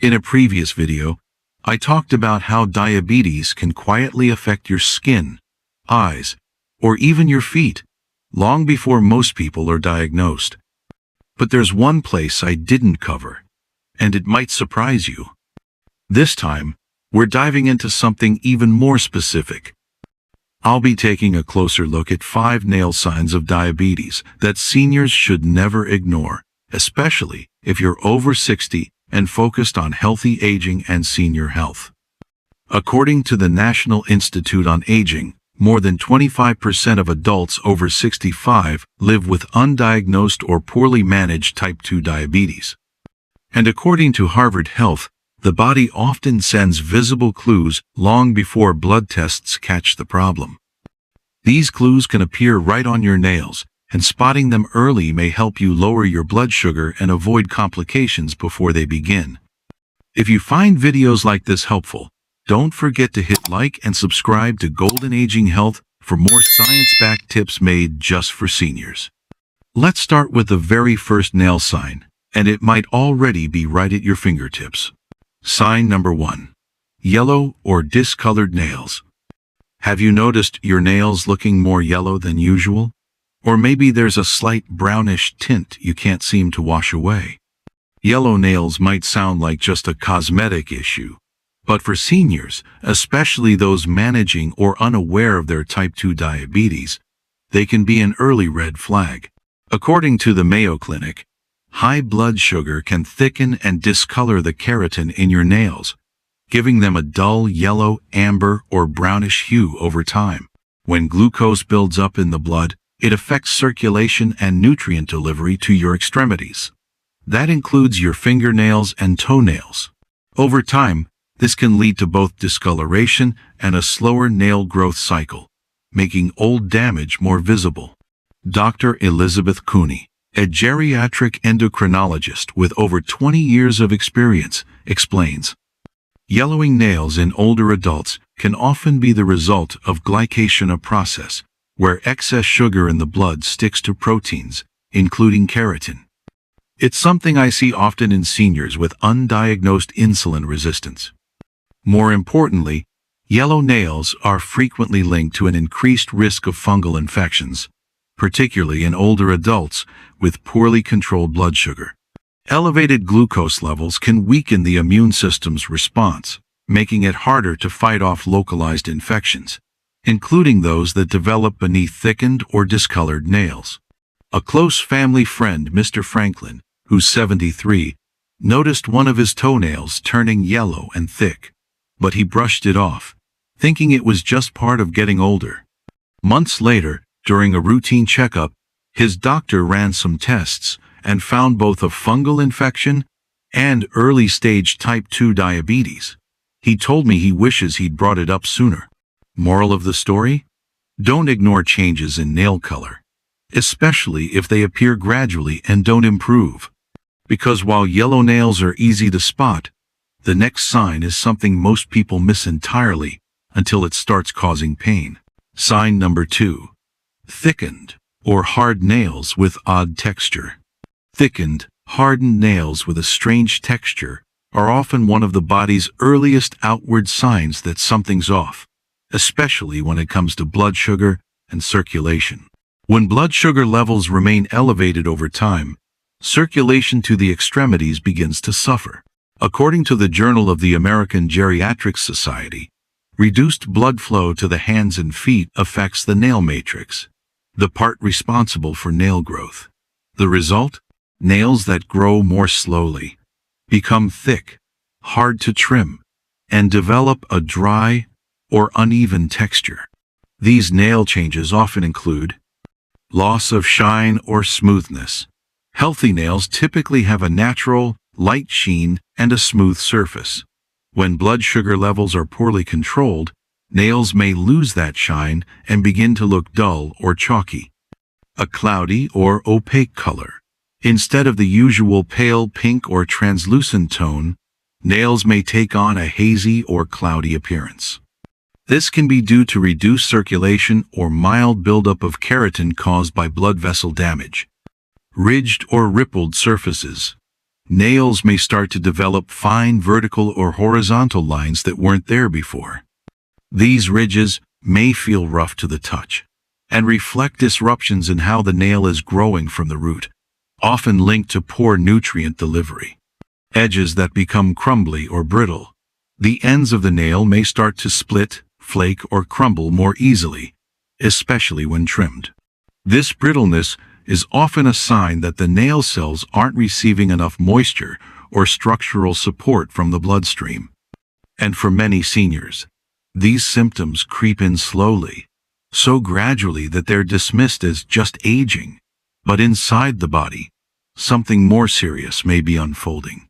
In a previous video, I talked about how diabetes can quietly affect your skin, eyes, or even your feet, long before most people are diagnosed. But there's one place I didn't cover, and it might surprise you. This time, we're diving into something even more specific. I'll be taking a closer look at 5 nail signs of diabetes that seniors should never ignore, especially if you're over 60 and focused on healthy aging and senior health. According to the National Institute on Aging, more than 25% of adults over 65 live with undiagnosed or poorly managed type 2 diabetes. And according to Harvard Health, the body often sends visible clues long before blood tests catch the problem. These clues can appear right on your nails, and spotting them early may help you lower your blood sugar and avoid complications before they begin. If you find videos like this helpful, don't forget to hit like and subscribe to Golden Aging Health for more science-backed tips made just for seniors. Let's start with the very first nail sign, and it might already be right at your fingertips. Sign number 1. Yellow or discolored nails. Have you noticed your nails looking more yellow than usual? Or maybe there's a slight brownish tint you can't seem to wash away. Yellow nails might sound like just a cosmetic issue, but for seniors, especially those managing or unaware of their type 2 diabetes, they can be an early red flag. According to the Mayo Clinic, high blood sugar can thicken and discolor the keratin in your nails, giving them a dull yellow, amber, or brownish hue over time. When glucose builds up in the blood, it affects circulation and nutrient delivery to your extremities. That includes your fingernails and toenails. Over time, this can lead to both discoloration and a slower nail growth cycle, making old damage more visible. Dr. Elizabeth Cooney, a geriatric endocrinologist with over 20 years of experience, explains, yellowing nails in older adults can often be the result of glycation, a process where excess sugar in the blood sticks to proteins, including keratin. It's something I see often in seniors with undiagnosed insulin resistance. More importantly, yellow nails are frequently linked to an increased risk of fungal infections, particularly in older adults with poorly controlled blood sugar. Elevated glucose levels can weaken the immune system's response, making it harder to fight off localized infections, including those that develop beneath thickened or discolored nails. A close family friend, Mr. Franklin, who's 73, noticed one of his toenails turning yellow and thick, but he brushed it off, thinking it was just part of getting older. Months later, during a routine checkup, his doctor ran some tests and found both a fungal infection and early-stage type 2 diabetes. He told me he wishes he'd brought it up sooner. Moral of the story? Don't ignore changes in nail color, especially if they appear gradually and don't improve. Because while yellow nails are easy to spot, the next sign is something most people miss entirely until it starts causing pain. Sign number 2. Thickened, or hard nails with odd texture. Thickened, hardened nails with a strange texture are often one of the body's earliest outward signs that something's off, especially when it comes to blood sugar and circulation. When blood sugar levels remain elevated over time, circulation to the extremities begins to suffer. According to the Journal of the American Geriatric Society, reduced blood flow to the hands and feet affects the nail matrix, the part responsible for nail growth. The result? Nails that grow more slowly, become thick, hard to trim, and develop a dry or uneven texture. These nail changes often include loss of shine or smoothness. Healthy nails typically have a natural, light sheen and a smooth surface. When blood sugar levels are poorly controlled, nails may lose that shine and begin to look dull or chalky. A cloudy or opaque color. Instead of the usual pale pink or translucent tone, nails may take on a hazy or cloudy appearance. This can be due to reduced circulation or mild buildup of keratin caused by blood vessel damage. Ridged or rippled surfaces. Nails may start to develop fine vertical or horizontal lines that weren't there before. These ridges may feel rough to the touch and reflect disruptions in how the nail is growing from the root, often linked to poor nutrient delivery. Edges that become crumbly or brittle. The ends of the nail may start to split, flake, or crumble more easily, especially when trimmed. This brittleness is often a sign that the nail cells aren't receiving enough moisture or structural support from the bloodstream. And for many seniors, these symptoms creep in slowly, so gradually that they're dismissed as just aging. But inside the body, something more serious may be unfolding.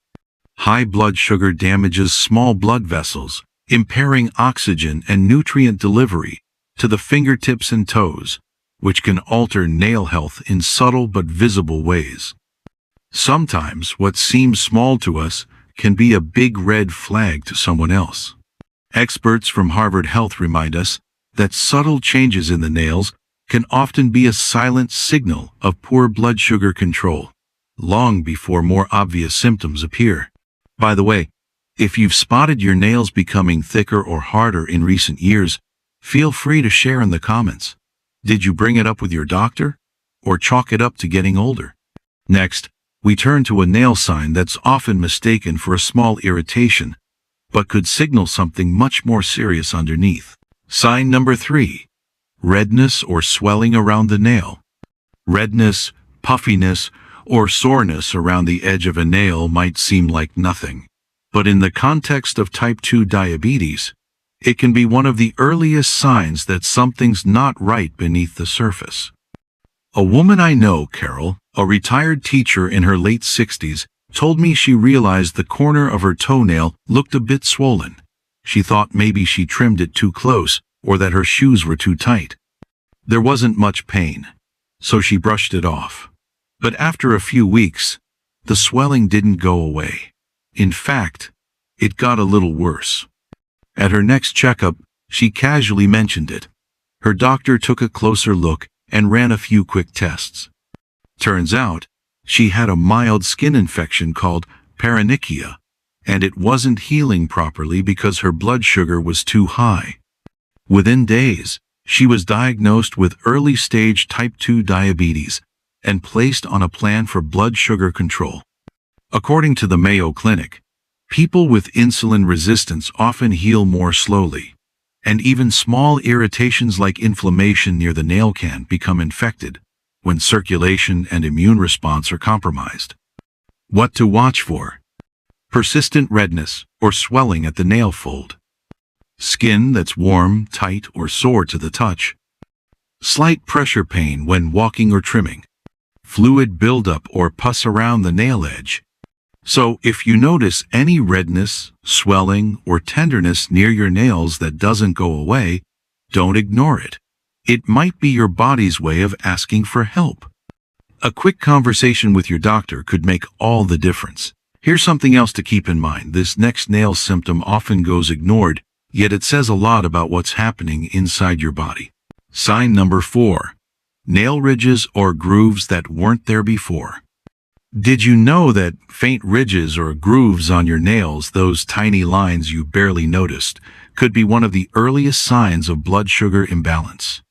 High blood sugar damages small blood vessels, impairing oxygen and nutrient delivery to the fingertips and toes, which can alter nail health in subtle but visible ways. Sometimes what seems small to us can be a big red flag to someone else. Experts from Harvard Health remind us that subtle changes in the nails can often be a silent signal of poor blood sugar control, long before more obvious symptoms appear. By the way, if you've spotted your nails becoming thicker or harder in recent years, feel free to share in the comments. Did you bring it up with your doctor, or chalk it up to getting older? Next, we turn to a nail sign that's often mistaken for a small irritation, but could signal something much more serious underneath. Sign number 3. Redness or swelling around the nail. Redness, puffiness, or soreness around the edge of a nail might seem like nothing, but in the context of type 2 diabetes, it can be one of the earliest signs that something's not right beneath the surface. A woman I know, Carol, a retired teacher in her late 60s, told me she realized the corner of her toenail looked a bit swollen. She thought maybe she trimmed it too close or that her shoes were too tight. There wasn't much pain, so she brushed it off. But after a few weeks, the swelling didn't go away. In fact, it got a little worse. At her next checkup, she casually mentioned it. Her doctor took a closer look and ran a few quick tests. Turns out, she had a mild skin infection called paronychia, and it wasn't healing properly because her blood sugar was too high. Within days, she was diagnosed with early-stage type 2 diabetes and placed on a plan for blood sugar control. According to the Mayo Clinic, people with insulin resistance often heal more slowly, and even small irritations like inflammation near the nail can become infected when circulation and immune response are compromised. What to watch for? Persistent redness or swelling at the nail fold. Skin that's warm, tight, or sore to the touch. Slight pressure pain when walking or trimming. Fluid buildup or pus around the nail edge. So if you notice any redness, swelling, or tenderness near your nails that doesn't go away, don't ignore it. It might be your body's way of asking for help. A quick conversation with your doctor could make all the difference. Here's something else to keep in mind. This next nail symptom often goes ignored, yet it says a lot about what's happening inside your body. Sign number 4. Nail ridges or grooves that weren't there before. Did you know that faint ridges or grooves on your nails, those tiny lines you barely noticed, could be one of the earliest signs of blood sugar imbalance?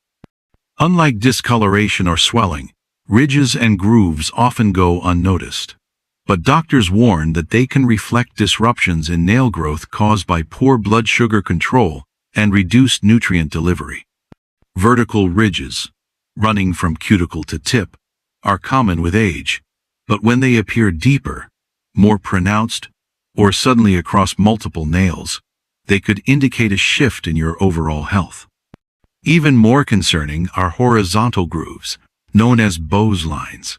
Unlike discoloration or swelling, ridges and grooves often go unnoticed. But doctors warn that they can reflect disruptions in nail growth caused by poor blood sugar control and reduced nutrient delivery. Vertical ridges, running from cuticle to tip, are common with age, but when they appear deeper, more pronounced, or suddenly across multiple nails, they could indicate a shift in your overall health. Even more concerning are horizontal grooves, known as Bowes lines.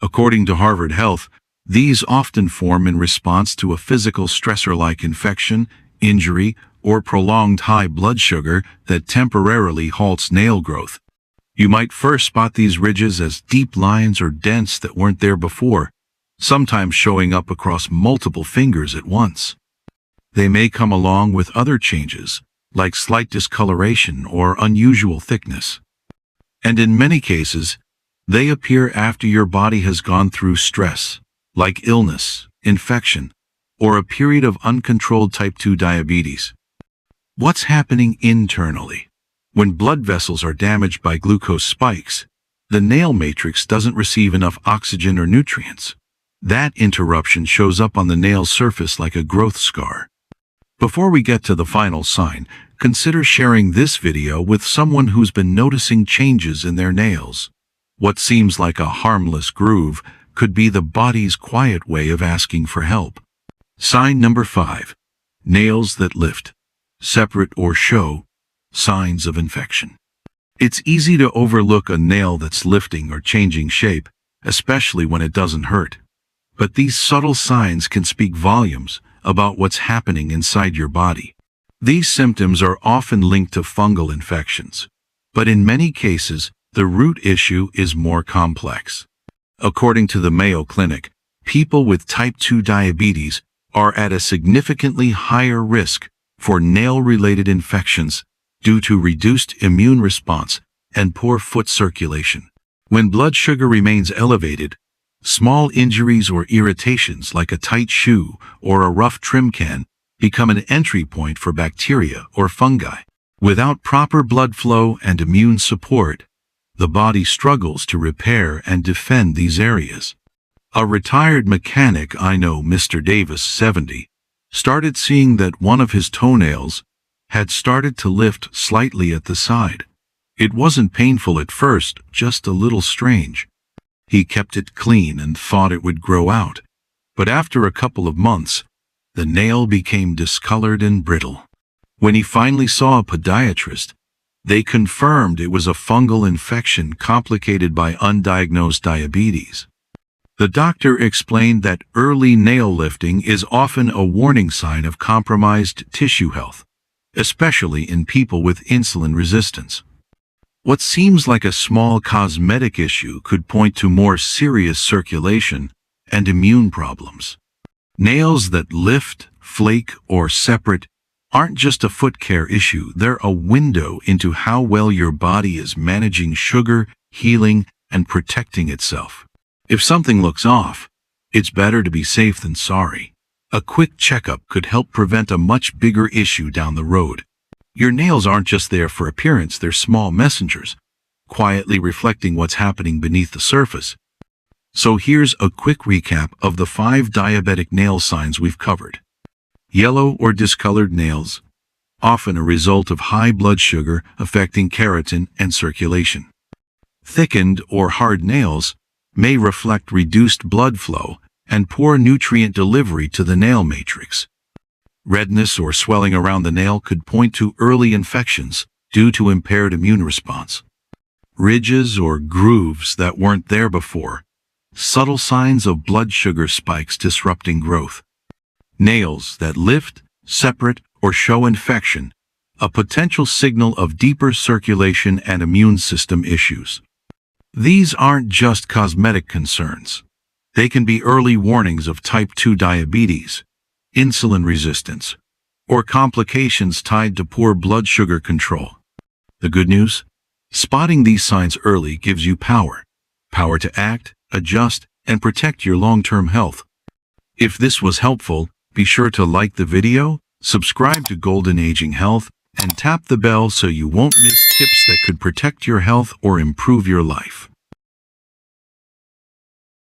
According to Harvard Health, these often form in response to a physical stressor like infection, injury, or prolonged high blood sugar that temporarily halts nail growth. You might first spot these ridges as deep lines or dents that weren't there before, sometimes showing up across multiple fingers at once. They may come along with other changes, like slight discoloration or unusual thickness. And in many cases, they appear after your body has gone through stress, like illness, infection, or a period of uncontrolled type 2 diabetes. What's happening internally? When blood vessels are damaged by glucose spikes, the nail matrix doesn't receive enough oxygen or nutrients. That interruption shows up on the nail surface like a growth scar. Before we get to the final sign, consider sharing this video with someone who's been noticing changes in their nails. What seems like a harmless groove could be the body's quiet way of asking for help. Sign number 5. Nails that lift, separate or show signs of infection. It's easy to overlook a nail that's lifting or changing shape, especially when it doesn't hurt. But these subtle signs can speak volumes about what's happening inside your body. These symptoms are often linked to fungal infections, but in many cases, the root issue is more complex. According to the Mayo Clinic, people with type 2 diabetes are at a significantly higher risk for nail-related infections due to reduced immune response and poor foot circulation. When blood sugar remains elevated, small injuries or irritations like a tight shoe or a rough trim can become an entry point for bacteria or fungi. Without proper blood flow and immune support, the body struggles to repair and defend these areas. A retired mechanic I know, Mr. Davis, 70, started seeing that one of his toenails had started to lift slightly at the side. It wasn't painful at first, just a little strange. He kept it clean and thought it would grow out, but after a couple of months, the nail became discolored and brittle. When he finally saw a podiatrist, they confirmed it was a fungal infection complicated by undiagnosed diabetes. The doctor explained that early nail lifting is often a warning sign of compromised tissue health, especially in people with insulin resistance. What seems like a small cosmetic issue could point to more serious circulation and immune problems. Nails that lift, flake, or separate aren't just a foot care issue, they're a window into how well your body is managing sugar, healing, and protecting itself. If something looks off, it's better to be safe than sorry. A quick checkup could help prevent a much bigger issue down the road. Your nails aren't just there for appearance, they're small messengers, quietly reflecting what's happening beneath the surface. So here's a quick recap of the 5 diabetic nail signs we've covered. Yellow or discolored nails, often a result of high blood sugar affecting keratin and circulation. Thickened or hard nails may reflect reduced blood flow and poor nutrient delivery to the nail matrix. Redness or swelling around the nail could point to early infections due to impaired immune response. Ridges or grooves that weren't there before, subtle signs of blood sugar spikes disrupting growth. Nails that lift, separate, or show infection, a potential signal of deeper circulation and immune system issues. These aren't just cosmetic concerns. They can be early warnings of type 2 diabetes, insulin resistance, or complications tied to poor blood sugar control. The good news? Spotting these signs early gives you power to act, adjust, and protect your long-term health. If this was helpful, be sure to like the video, subscribe to Golden Aging Health, and tap the bell so you won't miss tips that could protect your health or improve your life.